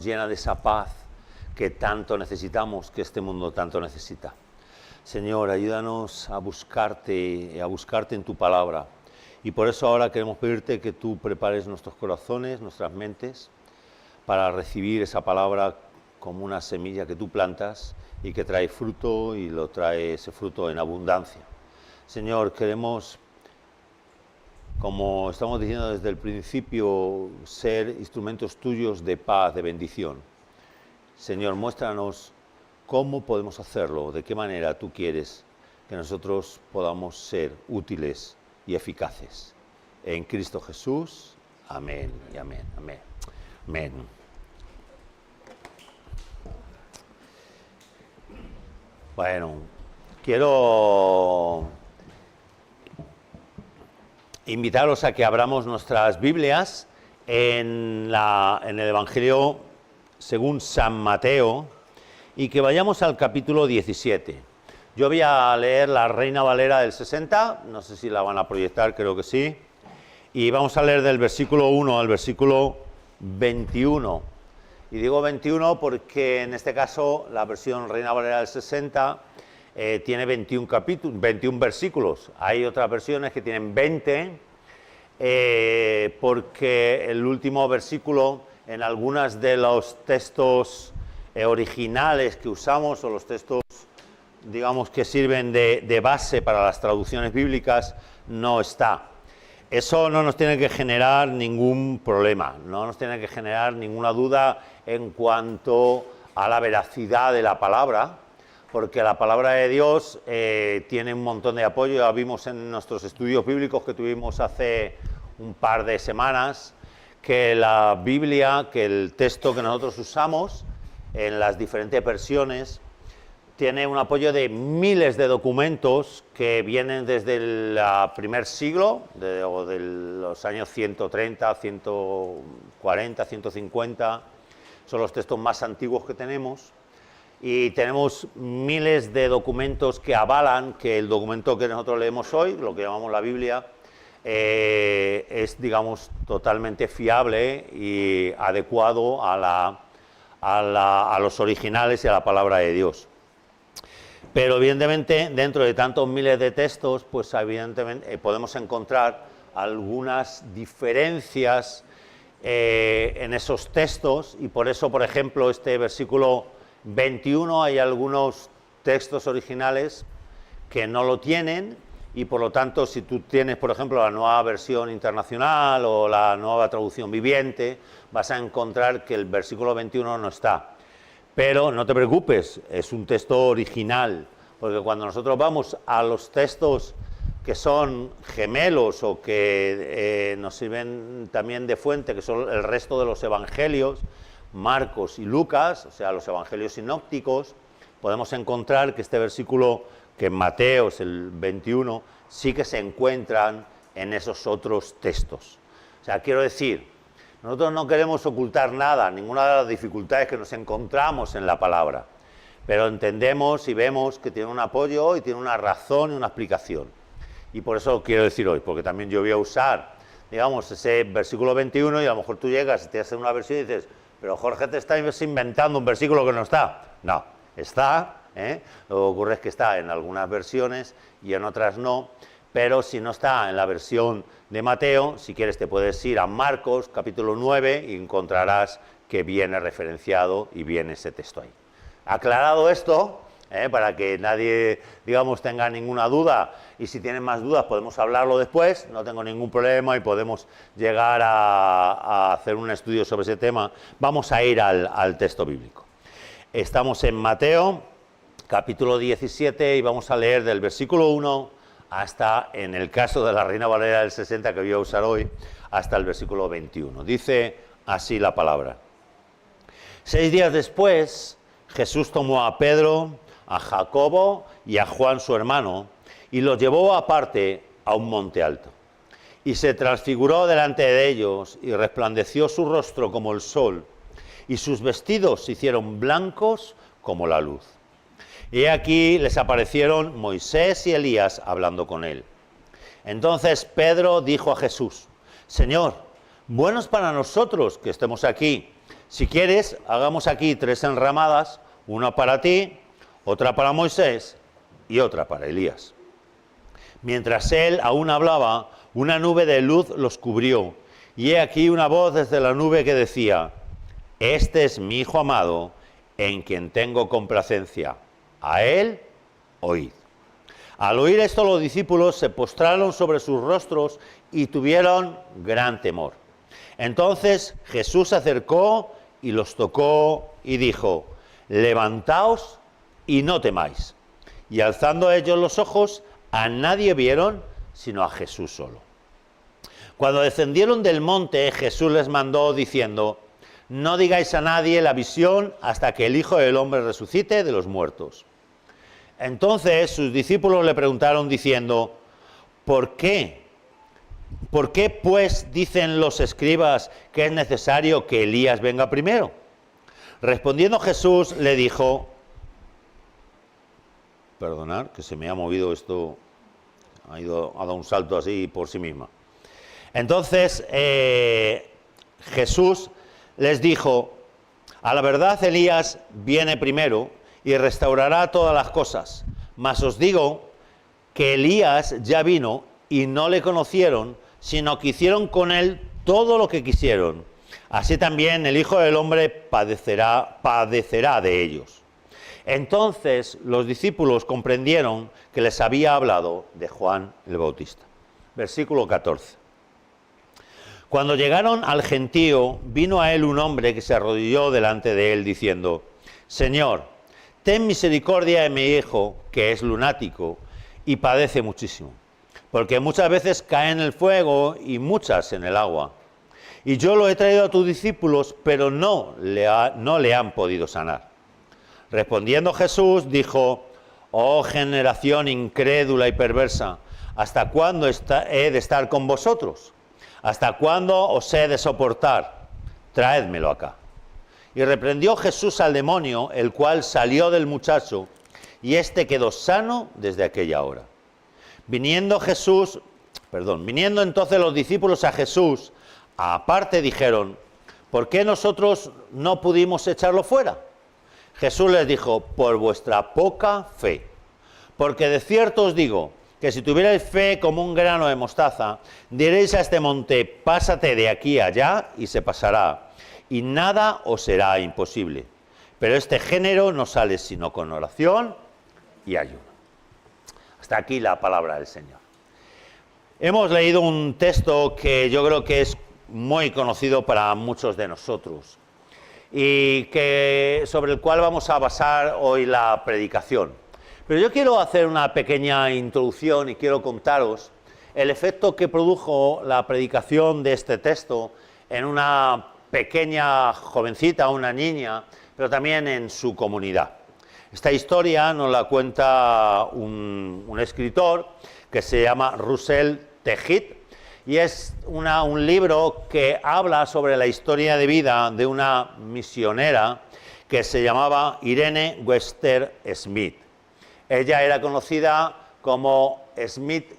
llena de esa paz que tanto necesitamos, que este mundo tanto necesita. Señor, ayúdanos a buscarte en tu palabra. Y por eso ahora queremos pedirte que tú prepares nuestros corazones, nuestras mentes, para recibir esa palabra como una semilla que tú plantas y que trae fruto, y lo trae ese fruto en abundancia. Señor, queremos, como estamos diciendo desde el principio, ser instrumentos tuyos de paz, de bendición. Señor, muéstranos cómo podemos hacerlo, de qué manera tú quieres que nosotros podamos ser útiles y eficaces. En Cristo Jesús, amén y amén, amén, amén. Bueno, quiero invitaros a que abramos nuestras Biblias en el Evangelio según San Mateo y que vayamos al capítulo 17. Yo voy a leer la Reina Valera del 60, no sé si la van a proyectar, creo que sí, y vamos a leer del versículo 1 al versículo 21. Y digo 21 porque en este caso la versión Reina Valera del 60 tiene 21 versículos. Hay otras versiones que tienen 20, porque el último versículo en algunos de los textos originales que usamos, o los textos, digamos, que sirven de base para las traducciones bíblicas, no está. Eso no nos tiene que generar ningún problema, no nos tiene que generar ninguna duda en cuanto a la veracidad de la palabra, porque la palabra de Dios tiene un montón de apoyo. Ya vimos en nuestros estudios bíblicos que tuvimos hace un par de semanas que la Biblia, que el texto que nosotros usamos en las diferentes versiones, tiene un apoyo de miles de documentos que vienen desde el primer siglo, o de los años 130, 140, 150, son los textos más antiguos que tenemos, y tenemos miles de documentos que avalan que el documento que nosotros leemos hoy, lo que llamamos la Biblia, es, digamos, totalmente fiable y adecuado a los originales y a la palabra de Dios. Pero evidentemente dentro de tantos miles de textos, pues evidentemente podemos encontrar algunas diferencias en esos textos, y por eso, por ejemplo, este versículo 21, hay algunos textos originales que no lo tienen, y por lo tanto, si tú tienes, por ejemplo, la nueva versión internacional o la nueva traducción viviente, vas a encontrar que el versículo 21 no está. Pero no te preocupes, es un texto original, porque cuando nosotros vamos a los textos que son gemelos o que nos sirven también de fuente, que son el resto de los evangelios, Marcos y Lucas, o sea, los evangelios sinópticos, podemos encontrar que este versículo, que en Mateo es el 21, sí que se encuentran en esos otros textos. O sea, quiero decir, nosotros no queremos ocultar nada, ninguna de las dificultades que nos encontramos en la palabra, pero entendemos y vemos que tiene un apoyo y tiene una razón y una explicación. Y por eso lo quiero decir hoy, porque también yo voy a usar, digamos, ese versículo 21, y a lo mejor tú llegas y te haces una versión y dices, pero Jorge, te estás inventando un versículo que no está. No, está, Lo que ocurre es que está en algunas versiones y en otras no. Pero si no está en la versión de Mateo, si quieres te puedes ir a Marcos, capítulo 9, y encontrarás que viene referenciado y viene ese texto ahí. Aclarado esto, para que nadie, digamos, tenga ninguna duda, y si tienen más dudas podemos hablarlo después, no tengo ningún problema y podemos llegar a hacer un estudio sobre ese tema. Vamos a ir al texto bíblico. Estamos en Mateo, capítulo 17, y vamos a leer del versículo 1 hasta, en el caso de la Reina Valera del 60 que voy a usar hoy, hasta el versículo 21. Dice así la palabra. 6 días después, Jesús tomó a Pedro, a Jacobo y a Juan su hermano, y los llevó aparte a un monte alto. Y se transfiguró delante de ellos, y resplandeció su rostro como el sol, y sus vestidos se hicieron blancos como la luz. Y aquí les aparecieron Moisés y Elías hablando con él. Entonces Pedro dijo a Jesús: Señor, bueno es para nosotros que estemos aquí. Si quieres, hagamos aquí 3 enramadas, una para ti, otra para Moisés y otra para Elías. Mientras él aún hablaba, una nube de luz los cubrió, y he aquí una voz desde la nube que decía: este es mi Hijo amado, en quien tengo complacencia. A él oíd. Al oír esto, los discípulos se postraron sobre sus rostros y tuvieron gran temor. Entonces Jesús se acercó y los tocó y dijo: levantaos y no temáis. Y alzando ellos los ojos, a nadie vieron sino a Jesús solo. Cuando descendieron del monte, Jesús les mandó diciendo: no digáis a nadie la visión hasta que el Hijo del Hombre resucite de los muertos. Entonces sus discípulos le preguntaron diciendo: ¿por qué? ¿Por qué pues dicen los escribas que es necesario que Elías venga primero? Respondiendo Jesús le dijo, perdonad que se me ha movido esto, ha dado un salto así por sí misma. Entonces Jesús les dijo: a la verdad Elías viene primero y restaurará todas las cosas, mas os digo que Elías ya vino y no le conocieron, sino que hicieron con él todo lo que quisieron. Así también el Hijo del Hombre padecerá de ellos. Entonces los discípulos comprendieron que les había hablado de Juan el Bautista. Versículo 14. Cuando llegaron al gentío, vino a él un hombre que se arrodilló delante de él diciendo: Señor, ten misericordia de mi hijo, que es lunático y padece muchísimo, porque muchas veces cae en el fuego y muchas en el agua. Y yo lo he traído a tus discípulos, pero no le han podido sanar. Respondiendo Jesús, dijo: oh generación incrédula y perversa, ¿hasta cuándo he de estar con vosotros? ¿Hasta cuándo os he de soportar? Traédmelo acá. Y reprendió Jesús al demonio, el cual salió del muchacho, y éste quedó sano desde aquella hora. Viniendo entonces los discípulos a Jesús, aparte dijeron: ¿por qué nosotros no pudimos echarlo fuera? Jesús les dijo: por vuestra poca fe. Porque de cierto os digo, que si tuvierais fe como un grano de mostaza, diréis a este monte: pásate de aquí a allá, y se pasará, y nada os será imposible. Pero este género no sale sino con oración y ayuno. Hasta aquí la palabra del Señor. Hemos leído un texto que yo creo que es muy conocido para muchos de nosotros y sobre el cual vamos a basar hoy la predicación. Pero yo quiero hacer una pequeña introducción y quiero contaros el efecto que produjo la predicación de este texto en una pequeña jovencita, una niña, pero también en su comunidad. Esta historia nos la cuenta un escritor que se llama Russell Tegit, y es un libro que habla sobre la historia de vida de una misionera que se llamaba Irene Webster Smith. Ella era conocida como Smith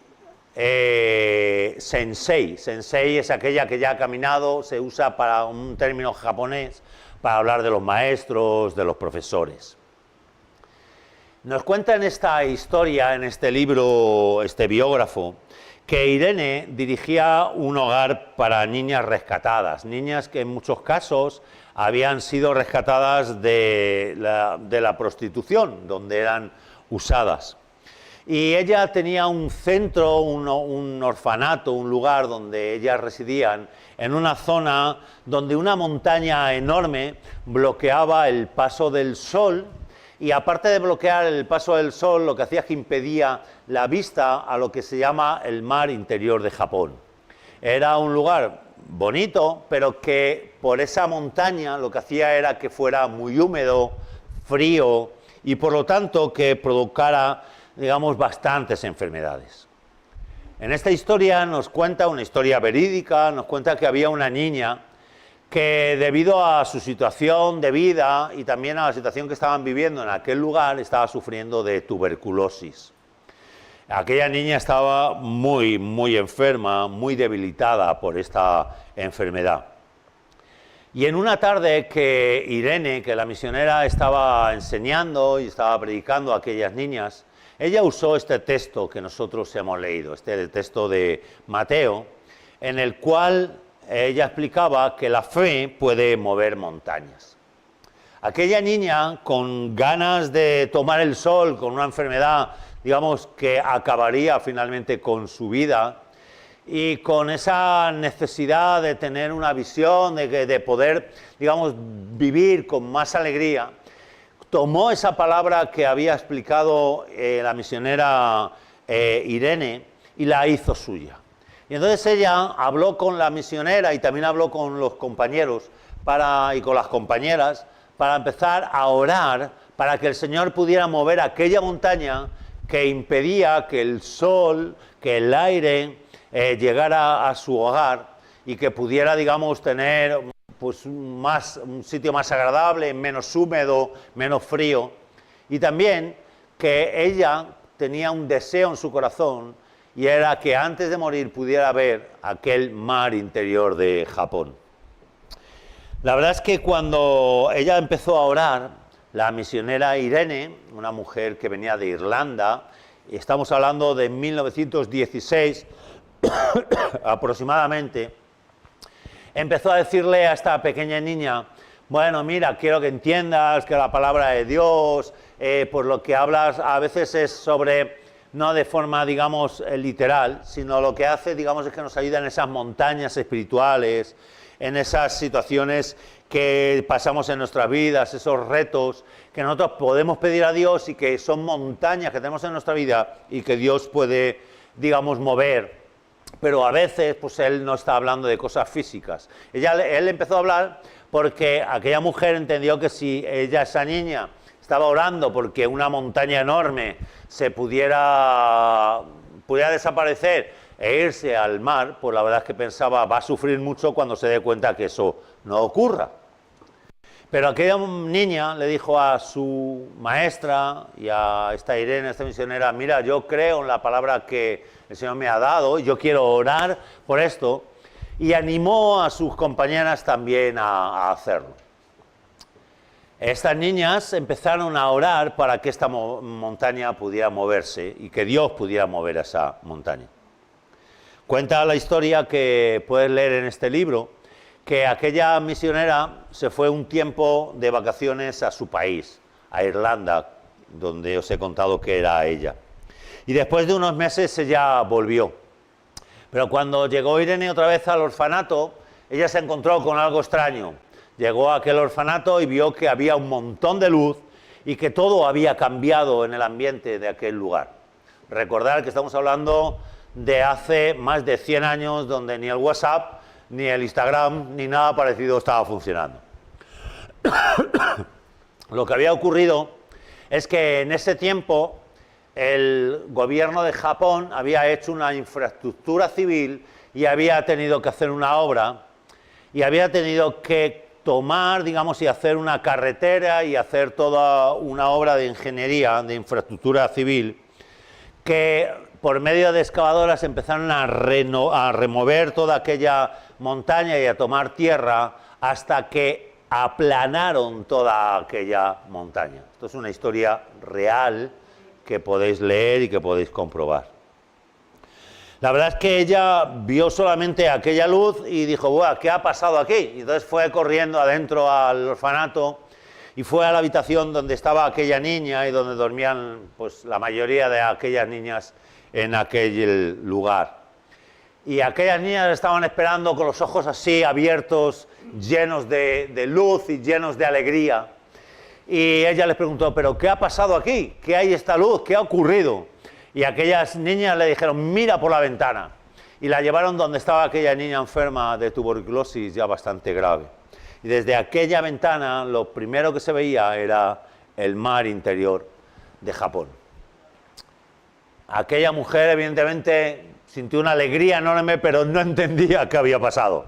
Sensei. Sensei es aquella que ya ha caminado, se usa para un término japonés para hablar de los maestros, de los profesores. Nos cuenta en esta historia, en este libro, este biógrafo, que Irene dirigía un hogar para niñas rescatadas, niñas que en muchos casos habían sido rescatadas de la prostitución, donde eran usadas. Y ella tenía un centro, un orfanato, un lugar donde ellas residían, en una zona donde una montaña enorme bloqueaba el paso del sol, y aparte de bloquear el paso del sol, lo que hacía es que impedía la vista a lo que se llama el mar interior de Japón. Era un lugar bonito, pero que por esa montaña lo que hacía era que fuera muy húmedo, frío, y por lo tanto que provocara, digamos, bastantes enfermedades. En esta historia nos cuenta una historia verídica, nos cuenta que había una niña que debido a su situación de vida y también a la situación que estaban viviendo en aquel lugar, estaba sufriendo de tuberculosis. Aquella niña estaba muy enferma, muy debilitada por esta enfermedad. Y en una tarde que Irene, que la misionera, estaba enseñando y estaba predicando a aquellas niñas, ella usó este texto que nosotros hemos leído, este texto de Mateo, en el cual ella explicaba que la fe puede mover montañas. Aquella niña, con ganas de tomar el sol, con una enfermedad, digamos, que acabaría finalmente con su vida, y con esa necesidad de tener una visión, de poder, digamos, vivir con más alegría, tomó esa palabra que había explicado la misionera Irene y la hizo suya. Y entonces ella habló con la misionera y también habló con los compañeros y con las compañeras para empezar a orar para que el Señor pudiera mover aquella montaña que impedía que el sol, que el aire llegara a su hogar y que pudiera, digamos, tener pues, un sitio más agradable, menos húmedo, menos frío. Y también que ella tenía un deseo en su corazón y era que antes de morir pudiera ver aquel mar interior de Japón. La verdad es que cuando ella empezó a orar, la misionera Irene, una mujer que venía de Irlanda, y estamos hablando de 1916 aproximadamente, empezó a decirle a esta pequeña niña, bueno, mira, quiero que entiendas que la palabra de Dios, por lo que hablas a veces es sobre, no de forma, digamos, literal, sino lo que hace, digamos, es que nos ayuda en esas montañas espirituales, en esas situaciones que pasamos en nuestras vidas, esos retos que nosotros podemos pedir a Dios y que son montañas que tenemos en nuestra vida y que Dios puede, digamos, mover. Pero a veces, pues él no está hablando de cosas físicas. Él empezó a hablar porque aquella mujer entendió que si esa niña, estaba orando porque una montaña enorme se pudiera desaparecer e irse al mar, pues la verdad es que pensaba, va a sufrir mucho cuando se dé cuenta que eso no ocurra. Pero aquella niña le dijo a su maestra y a esta Irene, esta misionera, mira, yo creo en la palabra que el Señor me ha dado, yo quiero orar por esto, y animó a sus compañeras también a hacerlo. Estas niñas empezaron a orar para que esta montaña pudiera moverse y que Dios pudiera mover esa montaña. Cuenta la historia que puedes leer en este libro, que aquella misionera se fue un tiempo de vacaciones a su país, a Irlanda, donde os he contado que era ella. Y después de unos meses ella volvió. Pero cuando llegó Irene otra vez al orfanato, ella se encontró con algo extraño. Llegó a aquel orfanato y vio que había un montón de luz y que todo había cambiado en el ambiente de aquel lugar. Recordar que estamos hablando de hace más de 100 años, donde ni el WhatsApp, ni el Instagram, ni nada parecido estaba funcionando. Lo que había ocurrido es que en ese tiempo el gobierno de Japón había hecho una infraestructura civil y había tenido que hacer una obra y había tenido que tomar, digamos, y hacer una carretera y hacer toda una obra de ingeniería, de infraestructura civil, que por medio de excavadoras empezaron a remover toda aquella montaña y a tomar tierra hasta que aplanaron toda aquella montaña. Esto es una historia real que podéis leer y que podéis comprobar. La verdad es que ella vio solamente aquella luz y dijo, bueno, ¿qué ha pasado aquí? Y entonces fue corriendo adentro al orfanato y fue a la habitación donde estaba aquella niña y donde dormían pues, la mayoría de aquellas niñas en aquel lugar. Y aquellas niñas estaban esperando con los ojos así abiertos, llenos de luz y llenos de alegría. Y ella les preguntó, ¿pero qué ha pasado aquí? ¿Qué hay esta luz? ¿Qué ha ocurrido? Y aquellas niñas le dijeron, mira por la ventana. Y la llevaron donde estaba aquella niña enferma de tuberculosis ya bastante grave. Y desde aquella ventana lo primero que se veía era el mar interior de Japón. Aquella mujer evidentemente sintió una alegría enorme, pero no entendía qué había pasado.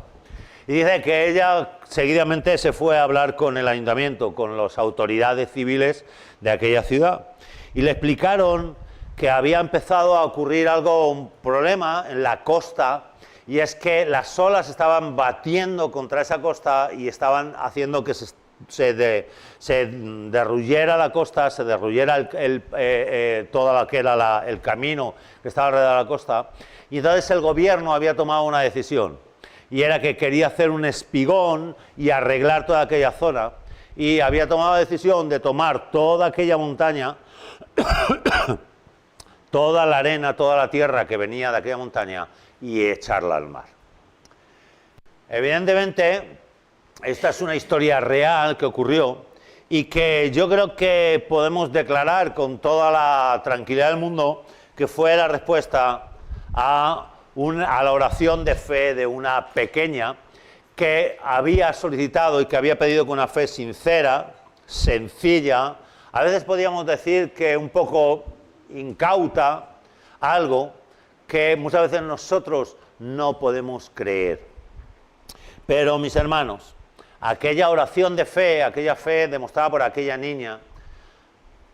Y dice que ella seguidamente se fue a hablar con el ayuntamiento, con las autoridades civiles de aquella ciudad. Y le explicaron que había empezado a ocurrir un problema en la costa y es que las olas estaban batiendo contra esa costa y estaban haciendo que se derruyera la costa, se derruyera todo lo que era el camino que estaba alrededor de la costa, y entonces el gobierno había tomado una decisión, y era que quería hacer un espigón y arreglar toda aquella zona, y había tomado la decisión de tomar toda aquella montaña, toda la arena, toda la tierra que venía de aquella montaña y echarla al mar. Evidentemente, esta es una historia real que ocurrió y que yo creo que podemos declarar con toda la tranquilidad del mundo que fue la respuesta a la oración de fe de una pequeña que había solicitado y que había pedido con una fe sincera, sencilla, a veces podríamos decir que un poco incauta, algo que muchas veces nosotros no podemos creer. Pero, mis hermanos, aquella oración de fe, aquella fe demostrada por aquella niña,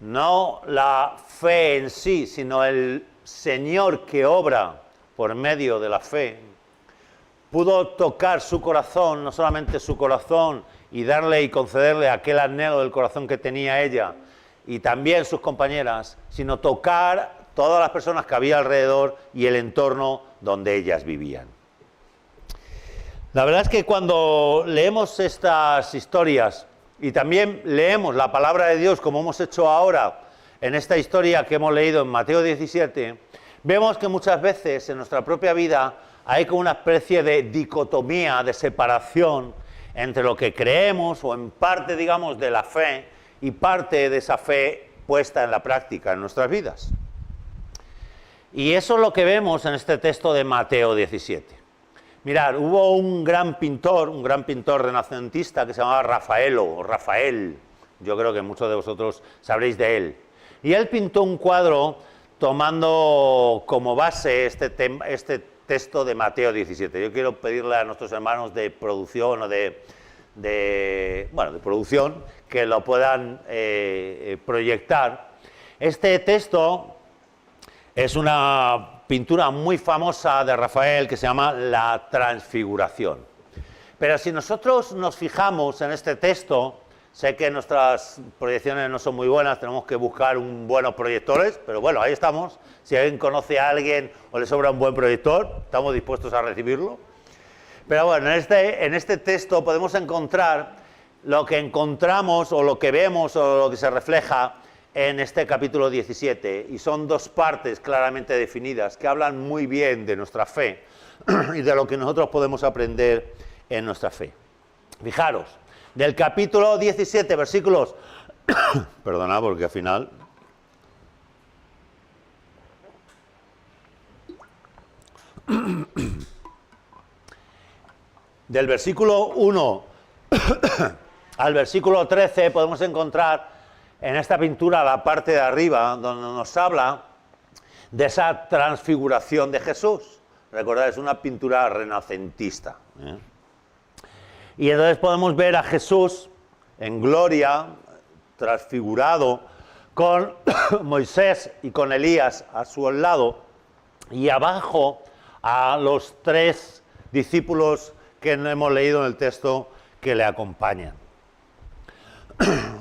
no la fe en sí, sino el Señor que obra por medio de la fe, pudo tocar su corazón, no solamente su corazón, y darle y concederle aquel anhelo del corazón que tenía ella, y también sus compañeras, sino tocar todas las personas que había alrededor y el entorno donde ellas vivían. La verdad es que cuando leemos estas historias y también leemos la palabra de Dios como hemos hecho ahora en esta historia que hemos leído en Mateo 17, vemos que muchas veces en nuestra propia vida hay como una especie de dicotomía, de separación entre lo que creemos o en parte, digamos, de la fe y parte de esa fe puesta en la práctica en nuestras vidas. Y eso es lo que vemos en este texto de Mateo 17. Mirad, hubo un gran pintor renacentista que se llamaba Rafael, yo creo que muchos de vosotros sabréis de él. Y él pintó un cuadro tomando como base este texto de Mateo 17. Yo quiero pedirle a nuestros hermanos de producción o de producción que lo puedan proyectar. Este texto es una pintura muy famosa de Rafael que se llama La Transfiguración. Pero si nosotros nos fijamos en este texto, sé que nuestras proyecciones no son muy buenas, tenemos que buscar buenos proyectores, pero bueno, ahí estamos. Si alguien conoce a alguien o le sobra un buen proyector, estamos dispuestos a recibirlo. Pero bueno, en este texto podemos encontrar lo que encontramos o lo que vemos o lo que se refleja en este capítulo 17, y son dos partes claramente definidas que hablan muy bien de nuestra fe y de lo que nosotros podemos aprender en nuestra fe. Fijaros, del capítulo 17, versículos... Perdona, porque al final... Del versículo 1 al versículo 13 podemos encontrar en esta pintura la parte de arriba donde nos habla de esa transfiguración de Jesús. Recordad, es una pintura renacentista, ¿eh? Y entonces podemos ver a Jesús en gloria, transfigurado, con Moisés y con Elías a su lado, y abajo a los tres discípulos que hemos leído en el texto que le acompañan.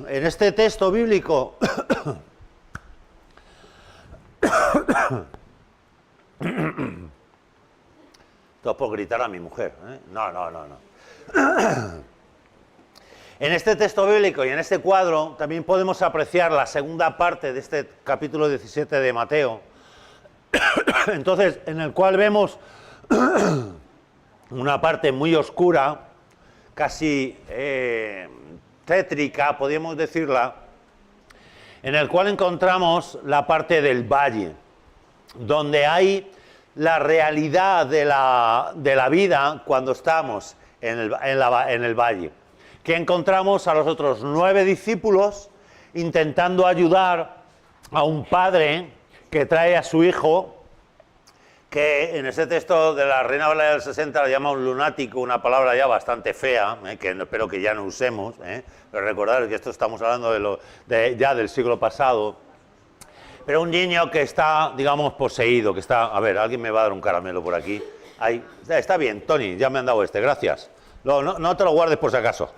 En este texto bíblico todo por gritar a mi mujer, ¿eh? No. En este texto bíblico y en este cuadro también podemos apreciar la segunda parte de este capítulo 17 de Mateo. Entonces, en el cual vemos una parte muy oscura, casi tétrica, podríamos decirla, en el cual encontramos la parte del valle, donde hay la realidad de la vida cuando estamos en el valle, que encontramos a los otros 9 discípulos intentando ayudar a un padre que trae a su hijo, que en ese texto de la Reina Valera del 60 lo llama un lunático, una palabra ya bastante fea, que espero que ya no usemos, pero recordad que esto estamos hablando ya del siglo pasado, pero un niño que está, digamos, poseído, que está... A ver, alguien me va a dar un caramelo por aquí, Ahí, está bien, Tony, ya me han dado gracias. No te lo guardes por si acaso.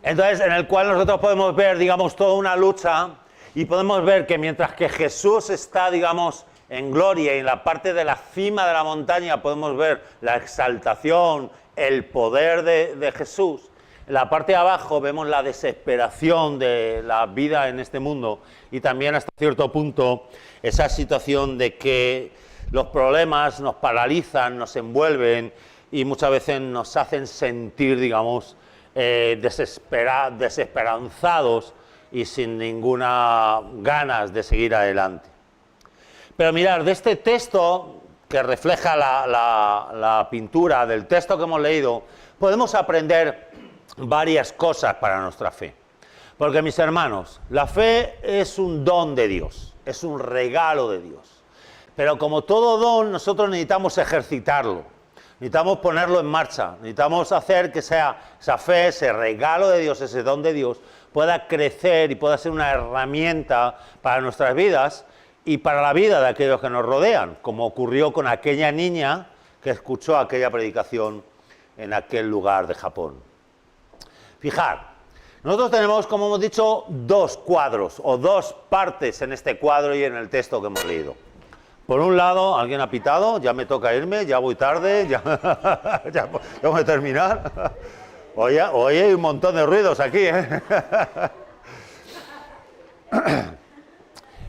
Entonces, en el cual nosotros podemos ver, digamos, toda una lucha y podemos ver que mientras que Jesús está, digamos, en gloria y en la parte de la cima de la montaña podemos ver la exaltación, el poder de Jesús. En la parte de abajo vemos la desesperación de la vida en este mundo y también hasta cierto punto esa situación de que los problemas nos paralizan, nos envuelven y muchas veces nos hacen sentir, digamos, desesperanzados y sin ninguna ganas de seguir adelante. Pero mirad, de este texto que refleja la pintura del texto que hemos leído, podemos aprender varias cosas para nuestra fe. Porque, mis hermanos, la fe es un don de Dios, es un regalo de Dios. Pero como todo don, nosotros necesitamos ejercitarlo, necesitamos ponerlo en marcha, necesitamos hacer que esa fe, ese regalo de Dios, ese don de Dios, pueda crecer y pueda ser una herramienta para nuestras vidas y para la vida de aquellos que nos rodean, como ocurrió con aquella niña que escuchó aquella predicación en aquel lugar de Japón. Fijad, nosotros tenemos, como hemos dicho, dos cuadros o dos partes en este cuadro y en el texto que hemos leído. Por un lado, alguien ha pitado, ya me toca irme, ya voy tarde, ya voy a terminar. Oye, hay un montón de ruidos aquí, ¿eh?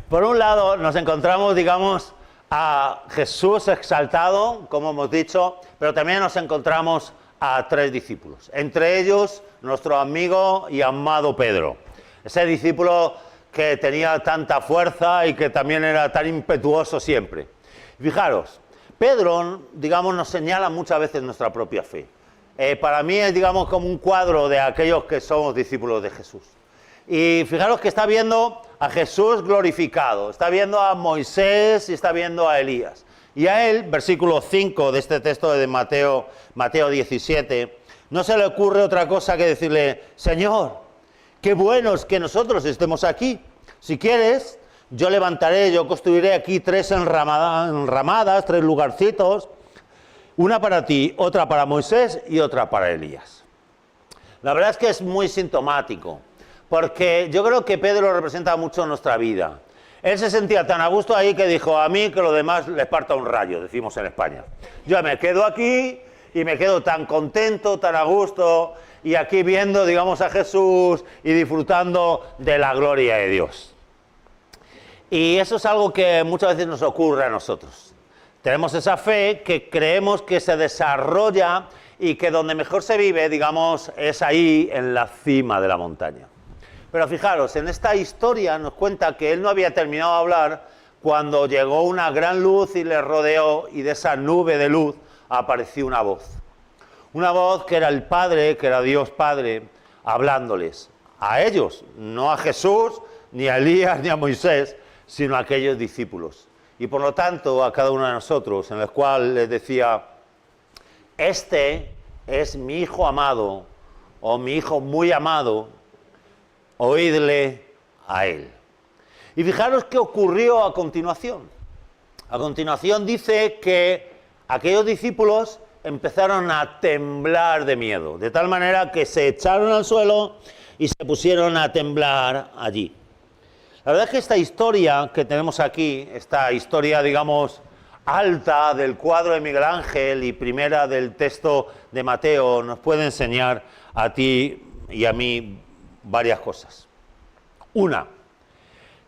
Por un lado, nos encontramos, digamos, a Jesús exaltado, como hemos dicho, pero también nos encontramos a tres discípulos. Entre ellos, nuestro amigo y amado Pedro. Ese discípulo que tenía tanta fuerza y que también era tan impetuoso siempre. Fijaros, Pedro, digamos, nos señala muchas veces nuestra propia fe. Para mí es, digamos, como un cuadro de aquellos que somos discípulos de Jesús. Y fijaros que está viendo a Jesús glorificado, está viendo a Moisés y está viendo a Elías. Y a él, versículo 5 de este texto de Mateo 17, no se le ocurre otra cosa que decirle: Señor, qué bueno es que nosotros estemos aquí. Si quieres, yo levantaré, yo construiré aquí 3 enramadas, 3 lugarcitos, una para ti, otra para Moisés y otra para Elías. La verdad es que es muy sintomático, porque yo creo que Pedro representa mucho nuestra vida. Él se sentía tan a gusto ahí que dijo: a mí que los demás les parta un rayo, decimos en España. Yo me quedo aquí y me quedo tan contento, tan a gusto, y aquí viendo, digamos, a Jesús y disfrutando de la gloria de Dios. Y eso es algo que muchas veces nos ocurre a nosotros. Tenemos esa fe que creemos que se desarrolla y que donde mejor se vive, digamos, es ahí en la cima de la montaña. Pero fijaros, en esta historia nos cuenta que él no había terminado de hablar cuando llegó una gran luz y le rodeó, y de esa nube de luz apareció una voz. Una voz que era el Padre, que era Dios Padre, hablándoles a ellos, no a Jesús, ni a Elías, ni a Moisés, sino a aquellos discípulos. Y por lo tanto a cada uno de nosotros, en el cual les decía: este es mi Hijo amado, o mi Hijo muy amado, oídle a él. Y fijaros qué ocurrió a continuación. A continuación dice que aquellos discípulos empezaron a temblar de miedo, de tal manera que se echaron al suelo y se pusieron a temblar allí. La verdad es que esta historia que tenemos aquí, esta historia, digamos, alta del cuadro de Miguel Ángel y primera del texto de Mateo, nos puede enseñar a ti y a mí varias cosas. Una,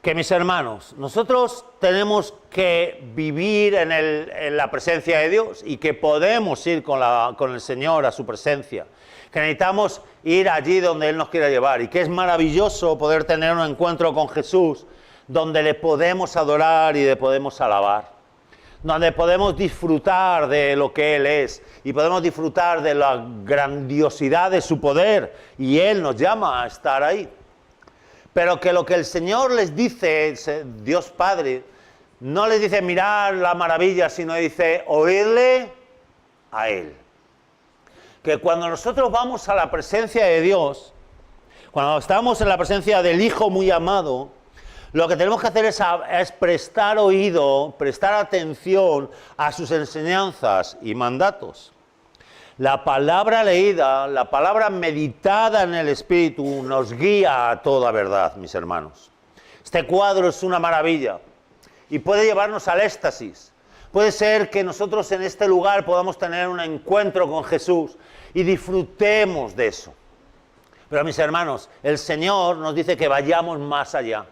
que mis hermanos, nosotros tenemos que vivir en la presencia de Dios y que podemos ir con el Señor a su presencia, que necesitamos ir allí donde Él nos quiera llevar y que es maravilloso poder tener un encuentro con Jesús donde le podemos adorar y le podemos alabar, donde podemos disfrutar de lo que Él es y podemos disfrutar de la grandiosidad de su poder y Él nos llama a estar ahí. Pero que lo que el Señor les dice, Dios Padre, no les dice mirar la maravilla, sino dice oírle a Él. Que cuando nosotros vamos a la presencia de Dios, cuando estamos en la presencia del Hijo muy amado, Lo que tenemos que hacer es prestar oído, prestar atención a sus enseñanzas y mandatos. La palabra leída, la palabra meditada en el Espíritu nos guía a toda verdad, mis hermanos. Este cuadro es una maravilla y puede llevarnos al éxtasis. Puede ser que nosotros en este lugar podamos tener un encuentro con Jesús y disfrutemos de eso. Pero mis hermanos, el Señor nos dice que vayamos más allá.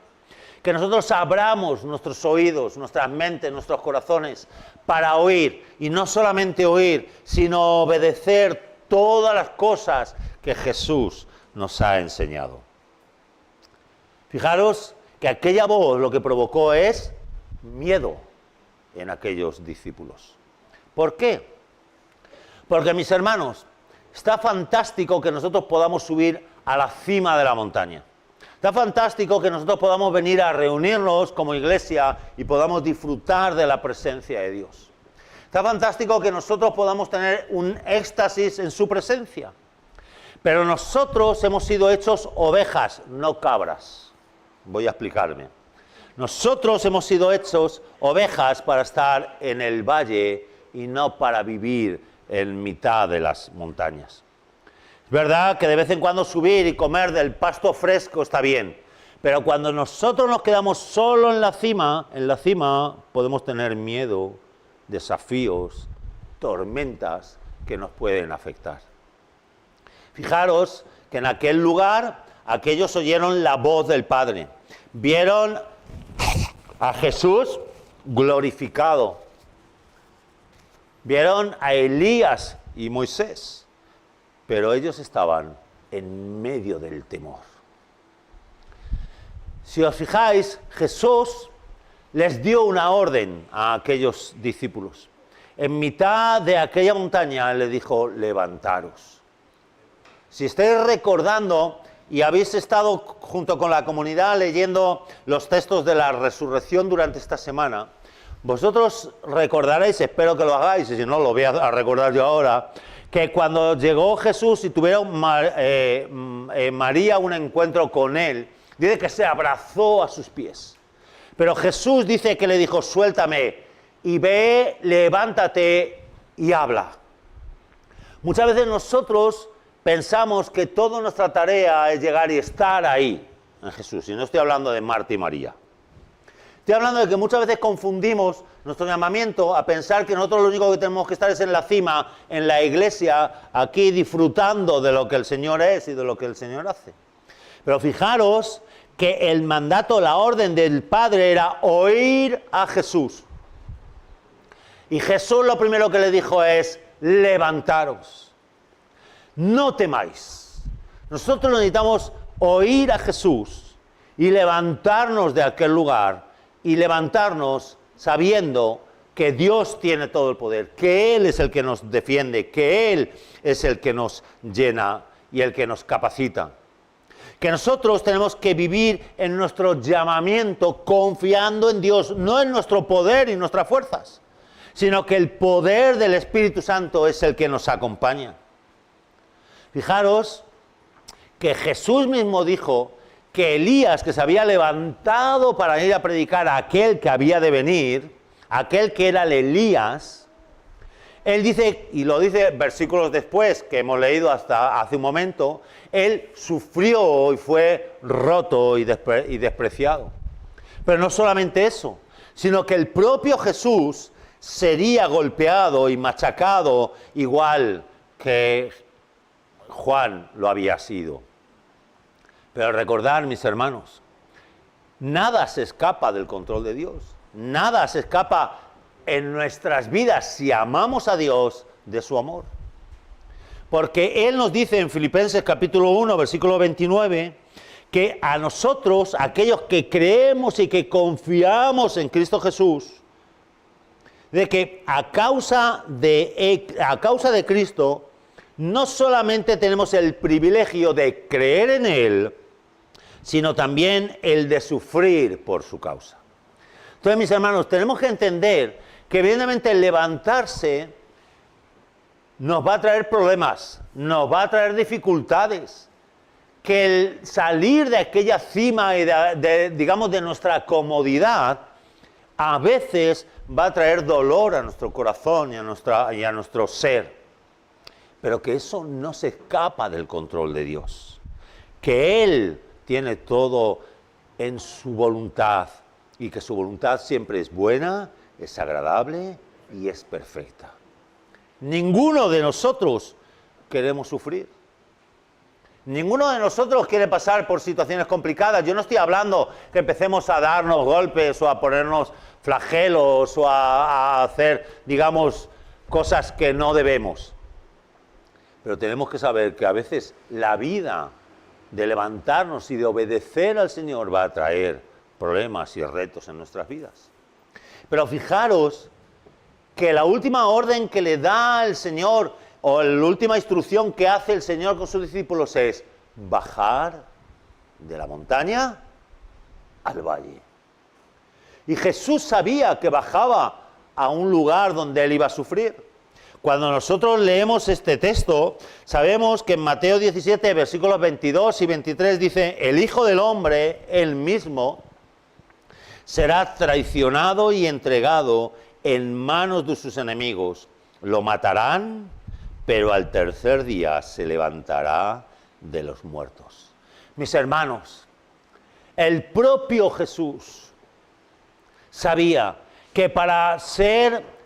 Que nosotros abramos nuestros oídos, nuestras mentes, nuestros corazones para oír. Y no solamente oír, sino obedecer todas las cosas que Jesús nos ha enseñado. Fijaros que aquella voz lo que provocó es miedo en aquellos discípulos. ¿Por qué? Porque, mis hermanos, está fantástico que nosotros podamos subir a la cima de la montaña. Está fantástico que nosotros podamos venir a reunirnos como iglesia y podamos disfrutar de la presencia de Dios. Está fantástico que nosotros podamos tener un éxtasis en su presencia. Pero nosotros hemos sido hechos ovejas, no cabras. Voy a explicarme. Nosotros hemos sido hechos ovejas para estar en el valle y no para vivir en mitad de las montañas. Es verdad que de vez en cuando subir y comer del pasto fresco está bien, pero cuando nosotros nos quedamos solo en la cima podemos tener miedo, desafíos, tormentas que nos pueden afectar. Fijaros que en aquel lugar aquellos oyeron la voz del Padre, vieron a Jesús glorificado, vieron a Elías y Moisés. Pero ellos estaban en medio del temor. Si os fijáis, Jesús les dio una orden a aquellos discípulos. En mitad de aquella montaña le dijo, levantaros. Si estáis recordando y habéis estado junto con la comunidad leyendo los textos de la resurrección durante esta semana, vosotros recordaréis, espero que lo hagáis, y si no lo voy a recordar yo ahora, que cuando llegó Jesús y tuvieron María un encuentro con él, dice que se abrazó a sus pies. Pero Jesús dice que le dijo, suéltame y ve, levántate y habla. Muchas veces nosotros pensamos que toda nuestra tarea es llegar y estar ahí en Jesús. Y no estoy hablando de Marta y María. Estoy hablando de que muchas veces confundimos nuestro llamamiento a pensar que nosotros lo único que tenemos que estar es en la cima, en la iglesia, aquí disfrutando de lo que el Señor es y de lo que el Señor hace. Pero fijaros que el mandato, la orden del Padre era oír a Jesús. Y Jesús lo primero que le dijo es, levantaros, no temáis. Nosotros necesitamos oír a Jesús y levantarnos de aquel lugar y levantarnos sabiendo que Dios tiene todo el poder, que Él es el que nos defiende, que Él es el que nos llena y el que nos capacita. Que nosotros tenemos que vivir en nuestro llamamiento confiando en Dios, no en nuestro poder y nuestras fuerzas, sino que el poder del Espíritu Santo es el que nos acompaña. Fijaros que Jesús mismo dijo que Elías, que se había levantado para ir a predicar a aquel que había de venir, aquel que era el Elías, él dice, y lo dice versículos después, que hemos leído hasta hace un momento, él sufrió y fue roto y despreciado. Pero no solamente eso, sino que el propio Jesús sería golpeado y machacado igual que Juan lo había sido. Pero recordad, mis hermanos, nada se escapa del control de Dios. Nada se escapa en nuestras vidas, si amamos a Dios, de su amor. Porque Él nos dice en Filipenses capítulo 1, versículo 29, que a nosotros, aquellos que creemos y que confiamos en Cristo Jesús, de que a causa de Cristo, no solamente tenemos el privilegio de creer en Él, sino también el de sufrir por su causa. Entonces, mis hermanos, tenemos que entender que evidentemente el levantarse nos va a traer problemas, nos va a traer dificultades, que el salir de aquella cima y digamos, de nuestra comodidad, a veces va a traer dolor a nuestro corazón y a nuestro ser. Pero que eso no se escapa del control de Dios. Que Él tiene todo en su voluntad y que su voluntad siempre es buena, es agradable y es perfecta. Ninguno de nosotros queremos sufrir. Ninguno de nosotros quiere pasar por situaciones complicadas. Yo no estoy hablando que empecemos a darnos golpes o a ponernos flagelos o a hacer, digamos, cosas que no debemos. Pero tenemos que saber que a veces la vida de levantarnos y de obedecer al Señor va a traer problemas y retos en nuestras vidas. Pero fijaros que la última orden que le da el Señor, o la última instrucción que hace el Señor con sus discípulos es bajar de la montaña al valle. Y Jesús sabía que bajaba a un lugar donde Él iba a sufrir. Cuando nosotros leemos este texto, sabemos que en Mateo 17, versículos 22 y 23 dice: el Hijo del Hombre, Él mismo, será traicionado y entregado en manos de sus enemigos. Lo matarán, pero al tercer día se levantará de los muertos. Mis hermanos, el propio Jesús sabía que para ser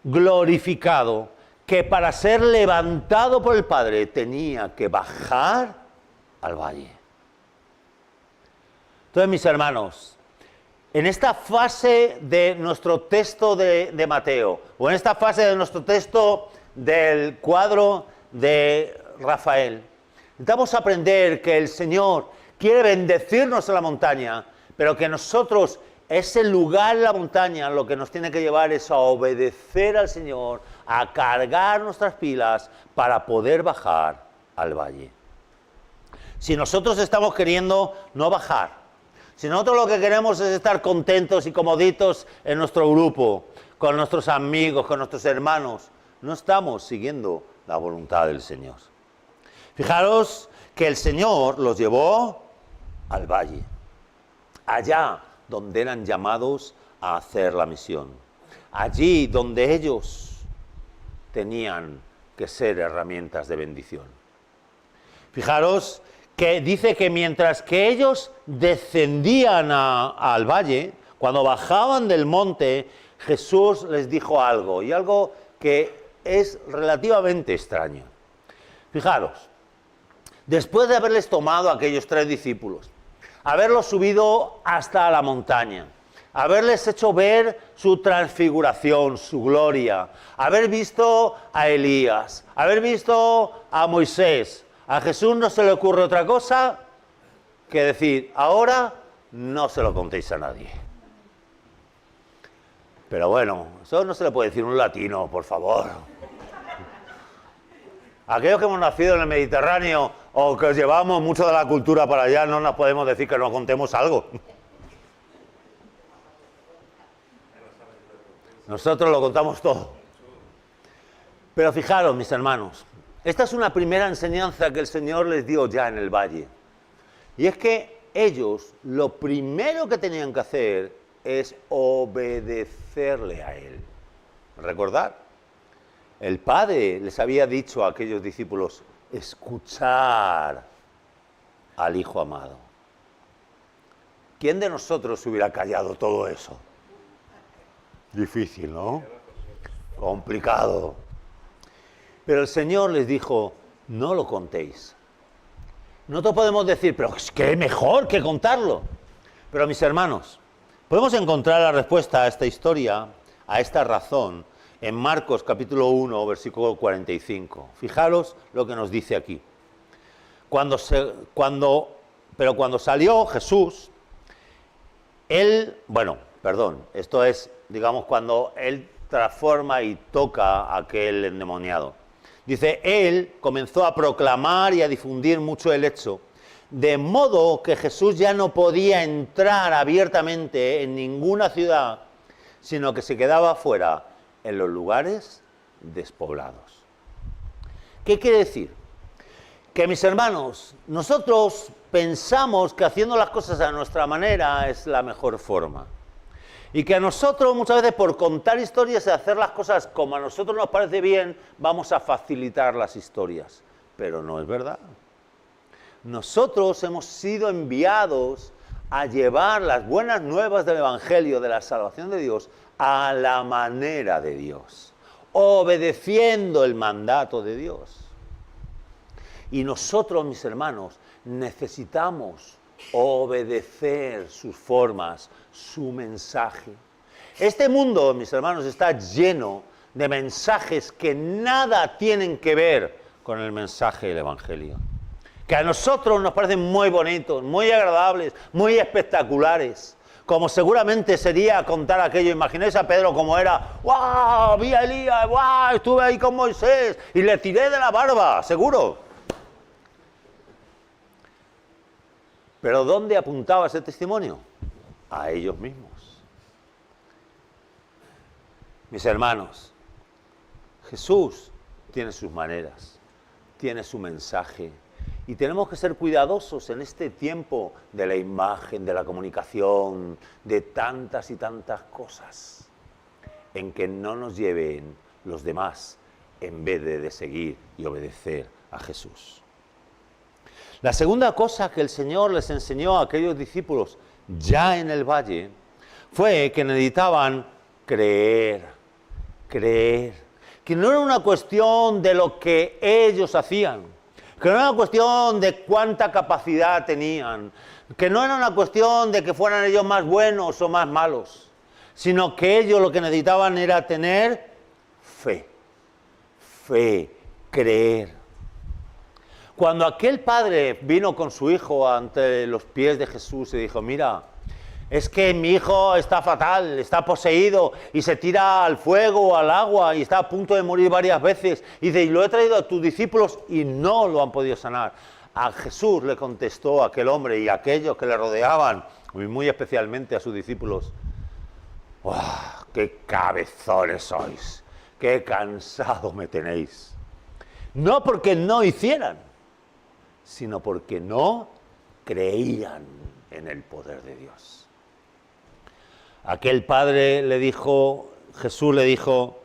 glorificado, que para ser levantado por el Padre tenía que bajar al valle. Entonces, mis hermanos, en esta fase de nuestro texto de Mateo, o en esta fase de nuestro texto del cuadro de Rafael, necesitamos aprender que el Señor quiere bendecirnos en la montaña, pero que nosotros, ese lugar en la montaña, lo que nos tiene que llevar es a obedecer al Señor, a cargar nuestras pilas para poder bajar al valle. Si nosotros estamos queriendo no bajar, si nosotros lo que queremos es estar contentos y comoditos en nuestro grupo, con nuestros amigos, con nuestros hermanos, no estamos siguiendo la voluntad del Señor. Fijaros que el Señor los llevó al valle, allá donde eran llamados a hacer la misión, allí donde ellos tenían que ser herramientas de bendición. Fijaros que dice que mientras que ellos descendían al valle, cuando bajaban del monte, Jesús les dijo algo, y algo que es relativamente extraño. Fijaros, después de haberles tomado a aquellos 3 discípulos, haberlos subido hasta la montaña, haberles hecho ver su transfiguración, su gloria, haber visto a Elías, haber visto a Moisés, a Jesús no se le ocurre otra cosa que decir: ahora no se lo contéis a nadie. Pero bueno, eso no se le puede decir a un latino, por favor. Aquellos que hemos nacido en el Mediterráneo o que llevamos mucho de la cultura para allá, no nos podemos decir que nos contemos algo. Nosotros lo contamos todo. Pero fijaros, mis hermanos, esta es una primera enseñanza que el Señor les dio ya en el valle. Y es que ellos lo primero que tenían que hacer es obedecerle a Él. ¿Recordad? El Padre les había dicho a aquellos discípulos: escuchar al Hijo amado. ¿Quién de nosotros hubiera callado todo eso? Difícil, ¿no? Complicado. Pero el Señor les dijo: no lo contéis. Nosotros podemos decir: pero es que es mejor que contarlo. Pero mis hermanos, podemos encontrar la respuesta a esta historia, a esta razón, en Marcos capítulo 1, versículo 45. Fijaros lo que nos dice aquí. Cuando salió Jesús, esto es, digamos, cuando Él transforma y toca a aquel endemoniado. Dice: Él comenzó a proclamar y a difundir mucho el hecho, de modo que Jesús ya no podía entrar abiertamente en ninguna ciudad, sino que se quedaba fuera en los lugares despoblados. ¿Qué quiere decir? que mis hermanos, nosotros pensamos que haciendo las cosas a nuestra manera es la mejor forma. Y que a nosotros muchas veces por contar historias y hacer las cosas como a nosotros nos parece bien, vamos a facilitar las historias. Pero no es verdad. Nosotros hemos sido enviados a llevar las buenas nuevas del Evangelio, de la salvación de Dios, a la manera de Dios, obedeciendo el mandato de Dios. Y nosotros, mis hermanos, necesitamos obedecer sus formas, su mensaje. Este mundo, mis hermanos, está lleno de mensajes que nada tienen que ver con el mensaje del Evangelio. Que a nosotros nos parecen muy bonitos, muy agradables, muy espectaculares. Como seguramente sería contar aquello. Imaginéis a Pedro como era. ¡Wow! Vi a Elías, ¡wow! Estuve ahí con Moisés y le tiré de la barba, seguro. Pero ¿dónde apuntaba ese testimonio? A ellos mismos. Mis hermanos, Jesús tiene sus maneras, tiene su mensaje, y tenemos que ser cuidadosos en este tiempo de la imagen, de la comunicación, de tantas y tantas cosas, en que no nos lleven los demás en vez de seguir y obedecer a Jesús. La segunda cosa que el Señor les enseñó a aquellos discípulos ya en el valle fue que necesitaban creer. Que no era una cuestión de lo que ellos hacían, que no era una cuestión de cuánta capacidad tenían, que no era una cuestión de que fueran ellos más buenos o más malos, sino que ellos lo que necesitaban era tener fe, creer. Cuando aquel padre vino con su hijo ante los pies de Jesús y dijo, mira, es que mi hijo está fatal, está poseído y se tira al fuego o al agua y está a punto de morir varias veces. Y dice, y lo he traído a tus discípulos y no lo han podido sanar. A Jesús le contestó aquel hombre y aquellos que le rodeaban, y muy especialmente a sus discípulos, ¡oh, qué cabezones sois! ¡Qué cansado me tenéis! No porque no hicieran, sino porque no creían en el poder de Dios. Aquel padre le dijo, Jesús le dijo,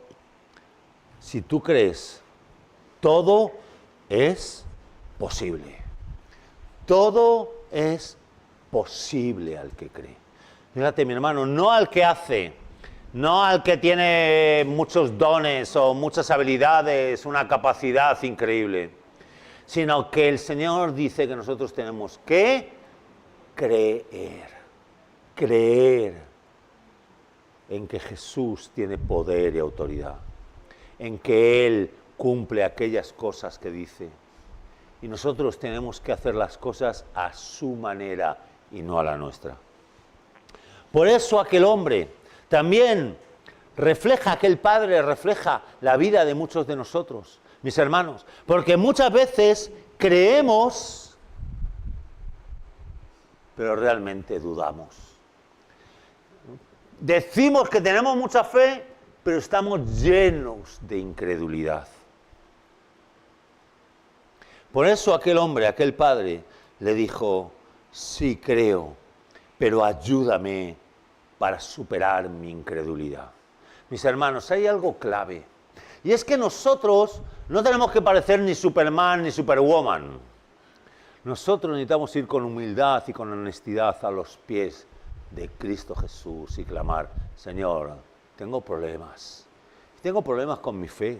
si tú crees, todo es posible. Todo es posible al que cree. Fíjate, mi hermano, no al que hace, no al que tiene muchos dones o muchas habilidades, una capacidad increíble, sino que el Señor dice que nosotros tenemos que creer en que Jesús tiene poder y autoridad, en que Él cumple aquellas cosas que dice. Y nosotros tenemos que hacer las cosas a su manera y no a la nuestra. Por eso aquel hombre también refleja, aquel padre refleja la vida de muchos de nosotros, mis hermanos, porque muchas veces creemos, pero realmente dudamos. Decimos que tenemos mucha fe, pero estamos llenos de incredulidad. Por eso aquel hombre, aquel padre, le dijo, sí creo, pero ayúdame para superar mi incredulidad. Mis hermanos, hay algo clave. Y es que nosotros no tenemos que parecer ni Superman ni Superwoman. Nosotros necesitamos ir con humildad y con honestidad a los pies de Cristo Jesús y clamar, Señor, tengo problemas. Tengo problemas con mi fe.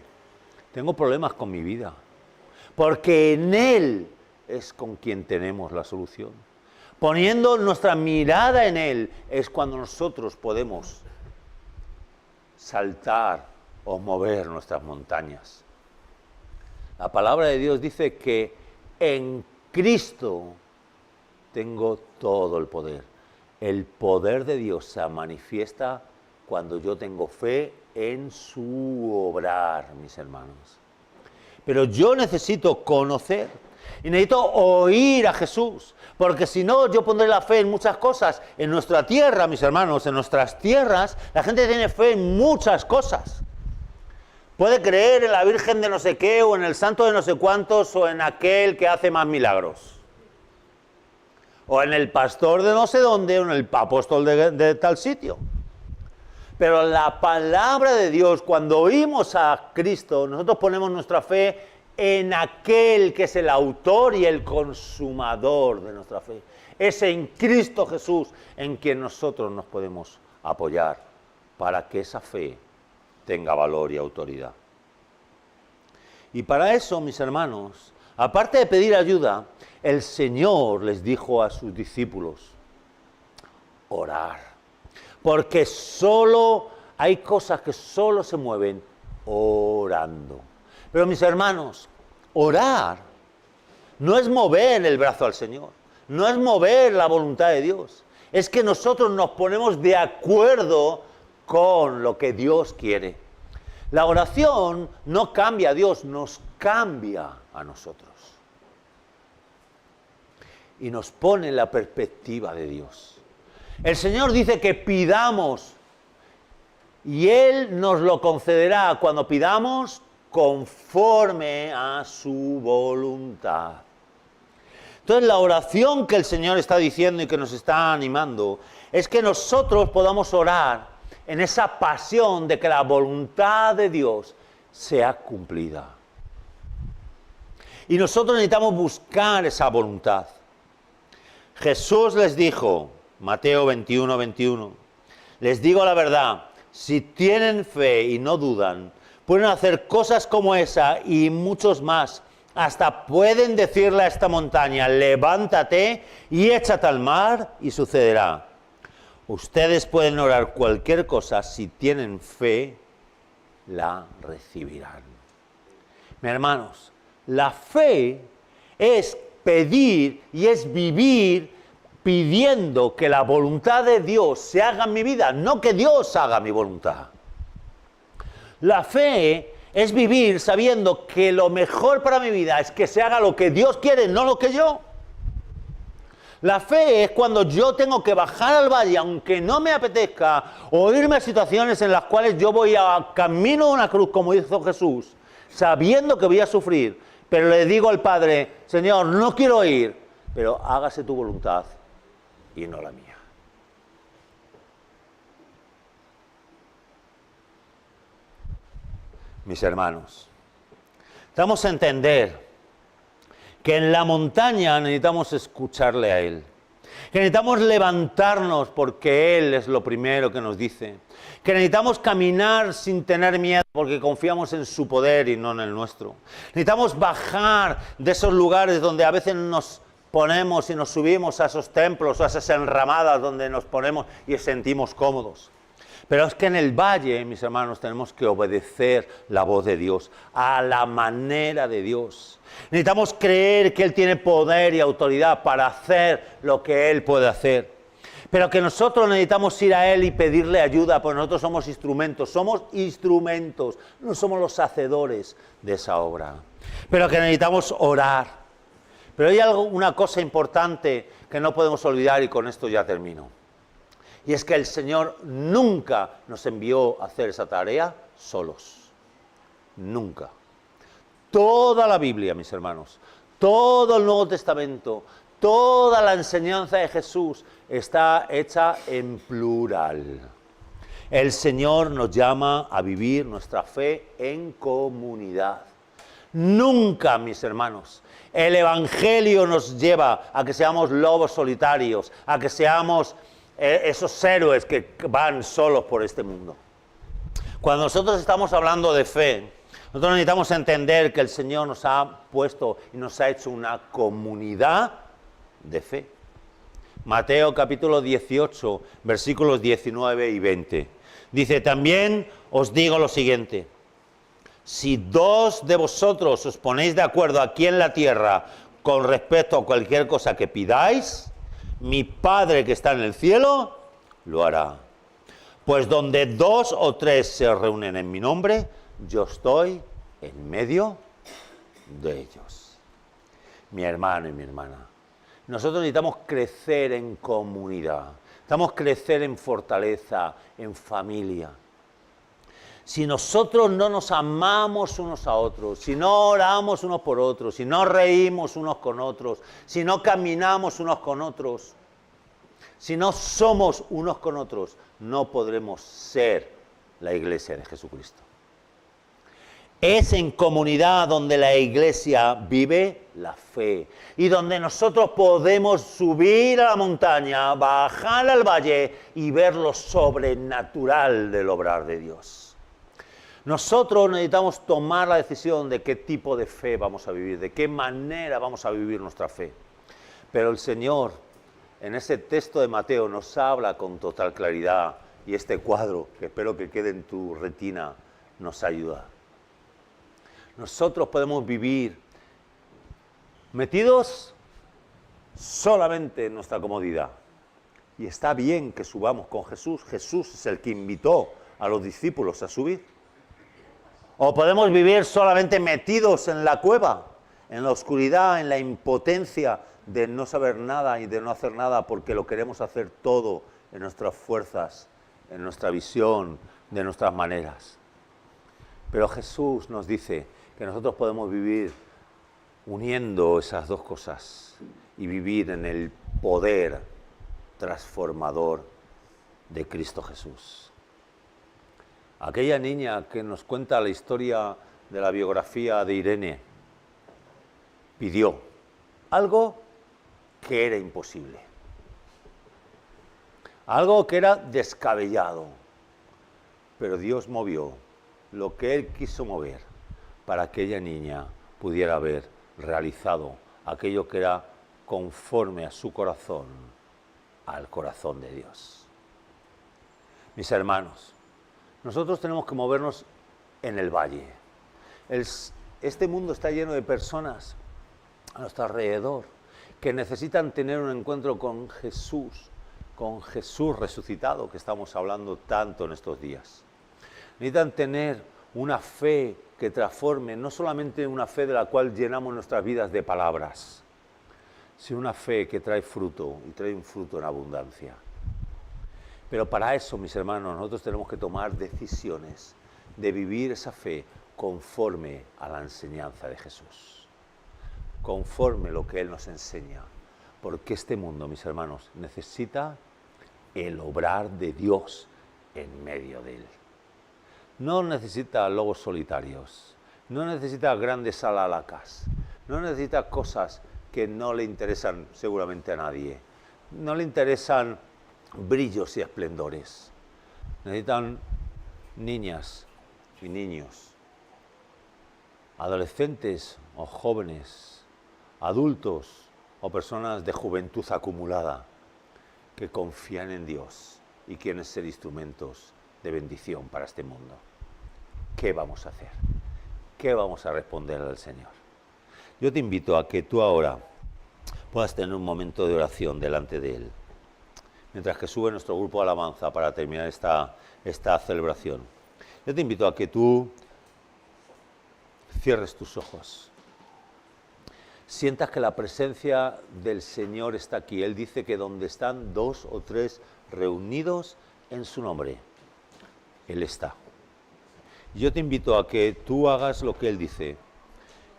Tengo problemas con mi vida. Porque en Él es con quien tenemos la solución. Poniendo nuestra mirada en Él es cuando nosotros podemos saltar o mover nuestras montañas. La palabra de Dios dice que en Cristo tengo todo el poder. El poder de Dios se manifiesta cuando yo tengo fe en su obrar, mis hermanos. Pero yo necesito conocer y necesito oír a Jesús, porque si no, yo pondré la fe en muchas cosas. En nuestra tierra, mis hermanos, en nuestras tierras, la gente tiene fe en muchas cosas. Puede creer en la Virgen de no sé qué, o en el santo de no sé cuántos, o en aquel que hace más milagros. O en el pastor de no sé dónde, o en el apóstol de tal sitio. Pero la palabra de Dios, cuando oímos a Cristo, nosotros ponemos nuestra fe en aquel que es el autor y el consumador de nuestra fe. Es en Cristo Jesús en quien nosotros nos podemos apoyar para que esa fe tenga valor y autoridad. Y para eso, mis hermanos, aparte de pedir ayuda, el Señor les dijo a sus discípulos, orar. Porque solo hay cosas que solo se mueven orando. Pero mis hermanos, orar no es mover el brazo al Señor, no es mover la voluntad de Dios. Es que nosotros nos ponemos de acuerdo con lo que Dios quiere. La oración no cambia a Dios, nos cambia a nosotros. Y nos pone en la perspectiva de Dios. El Señor dice que pidamos y Él nos lo concederá cuando pidamos conforme a su voluntad. Entonces la oración que el Señor está diciendo y que nos está animando es que nosotros podamos orar en esa pasión de que la voluntad de Dios sea cumplida. Y nosotros necesitamos buscar esa voluntad. Jesús les dijo, Mateo 21, 21, les digo la verdad, si tienen fe y no dudan, pueden hacer cosas como esa y muchos más. Hasta pueden decirle a esta montaña, levántate y échate al mar y sucederá. Ustedes pueden orar cualquier cosa, si tienen fe, la recibirán. Mis hermanos, la fe es pedir y es vivir pidiendo que la voluntad de Dios se haga en mi vida, no que Dios haga mi voluntad. La fe es vivir sabiendo que lo mejor para mi vida es que se haga lo que Dios quiere, no lo que yo. La fe es cuando yo tengo que bajar al valle, aunque no me apetezca, o irme a situaciones en las cuales yo voy a camino a una cruz, como hizo Jesús, sabiendo que voy a sufrir, pero le digo al Padre, Señor, no quiero ir, pero hágase tu voluntad y no la mía. Mis hermanos, damos a entender que en la montaña necesitamos escucharle a Él, que necesitamos levantarnos porque Él es lo primero que nos dice, que necesitamos caminar sin tener miedo porque confiamos en su poder y no en el nuestro. Necesitamos bajar de esos lugares donde a veces nos ponemos y nos subimos a esos templos o a esas enramadas donde nos ponemos y sentimos cómodos. Pero es que en el valle, mis hermanos, tenemos que obedecer la voz de Dios, a la manera de Dios. Necesitamos creer que Él tiene poder y autoridad para hacer lo que Él puede hacer. Pero que nosotros necesitamos ir a Él y pedirle ayuda, porque nosotros somos instrumentos, no somos los hacedores de esa obra. Pero que necesitamos orar. Pero hay una cosa importante que no podemos olvidar y con esto ya termino. Y es que el Señor nunca nos envió a hacer esa tarea solos. Nunca. Toda la Biblia, mis hermanos, todo el Nuevo Testamento, toda la enseñanza de Jesús está hecha en plural. El Señor nos llama a vivir nuestra fe en comunidad. Nunca, mis hermanos, el Evangelio nos lleva a que seamos lobos solitarios, a que seamos esos héroes que van solos por este mundo. Cuando nosotros estamos hablando de fe, nosotros necesitamos entender que el Señor nos ha puesto y nos ha hecho una comunidad de fe. Mateo capítulo 18, versículos 19 y 20. Dice, también os digo lo siguiente, si dos de vosotros os ponéis de acuerdo aquí en la tierra con respecto a cualquier cosa que pidáis, mi Padre que está en el cielo lo hará. Pues donde dos o tres se reúnen en mi nombre, yo estoy en medio de ellos. Mi hermano y mi hermana, nosotros necesitamos crecer en comunidad, necesitamos crecer en fortaleza, en familia. Si nosotros no nos amamos unos a otros, si no oramos unos por otros, si no reímos unos con otros, si no caminamos unos con otros, si no somos unos con otros, no podremos ser la iglesia de Jesucristo. Es en comunidad donde la iglesia vive la fe y donde nosotros podemos subir a la montaña, bajar al valle y ver lo sobrenatural del obrar de Dios. Nosotros necesitamos tomar la decisión de qué tipo de fe vamos a vivir, de qué manera vamos a vivir nuestra fe. Pero el Señor, en ese texto de Mateo, nos habla con total claridad y este cuadro, que espero que quede en tu retina, nos ayuda. Nosotros podemos vivir metidos solamente en nuestra comodidad. Y está bien que subamos con Jesús. Jesús es el que invitó a los discípulos a subir. O podemos vivir solamente metidos en la cueva, en la oscuridad, en la impotencia de no saber nada y de no hacer nada porque lo queremos hacer todo en nuestras fuerzas, en nuestra visión, de nuestras maneras. Pero Jesús nos dice que nosotros podemos vivir uniendo esas dos cosas y vivir en el poder transformador de Cristo Jesús. Aquella niña que nos cuenta la historia de la biografía de Irene pidió algo que era imposible, algo que era descabellado, pero Dios movió lo que Él quiso mover para que aquella niña pudiera haber realizado aquello que era conforme a su corazón, al corazón de Dios. Mis hermanos, nosotros tenemos que movernos en el valle. Este mundo está lleno de personas a nuestro alrededor que necesitan tener un encuentro con Jesús resucitado, que estamos hablando tanto en estos días. Necesitan tener una fe que transforme, no solamente una fe de la cual llenamos nuestras vidas de palabras, sino una fe que trae fruto y trae un fruto en abundancia. Pero para eso, mis hermanos, nosotros tenemos que tomar decisiones de vivir esa fe conforme a la enseñanza de Jesús, conforme a lo que Él nos enseña, porque este mundo, mis hermanos, necesita el obrar de Dios en medio de él. No necesita lobos solitarios, no necesita grandes alalacas, no necesita cosas que no le interesan seguramente a nadie, no le interesan brillos y esplendores. Necesitan niñas y niños, adolescentes o jóvenes, adultos o personas de juventud acumulada que confían en Dios y quieren ser instrumentos de bendición para este mundo. ¿Qué vamos a hacer? ¿Qué vamos a responder al Señor? Yo te invito a que tú ahora puedas tener un momento de oración delante de Él, mientras que sube nuestro grupo de alabanza para terminar esta celebración. Yo te invito a que tú cierres tus ojos, sientas que la presencia del Señor está aquí. Él dice que donde están 2 o 3 reunidos en su nombre, Él está. Yo te invito a que tú hagas lo que Él dice,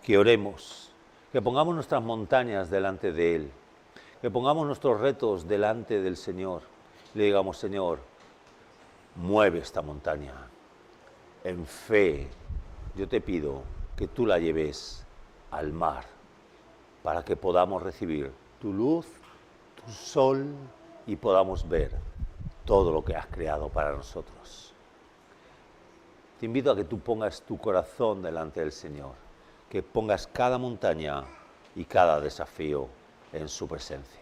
que oremos, que pongamos nuestras montañas delante de Él, que pongamos nuestros retos delante del Señor. Le digamos: Señor, mueve esta montaña. En fe, yo te pido que tú la lleves al mar, para que podamos recibir tu luz, tu sol, y podamos ver todo lo que has creado para nosotros. Te invito a que tú pongas tu corazón delante del Señor, que pongas cada montaña y cada desafío en su presencia.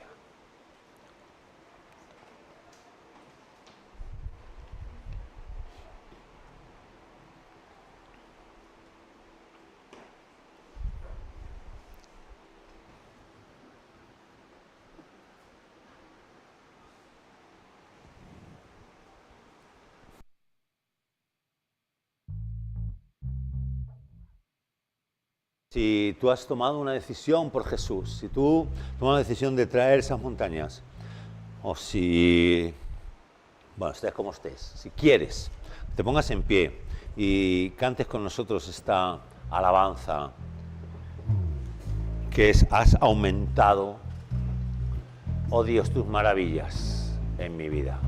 Si tú has tomado una decisión por Jesús, si tú tomas la decisión de traer esas montañas, o si, bueno, estés como estés, si quieres, te pongas en pie y cantes con nosotros esta alabanza que es: has aumentado, oh Dios, tus maravillas en mi vida.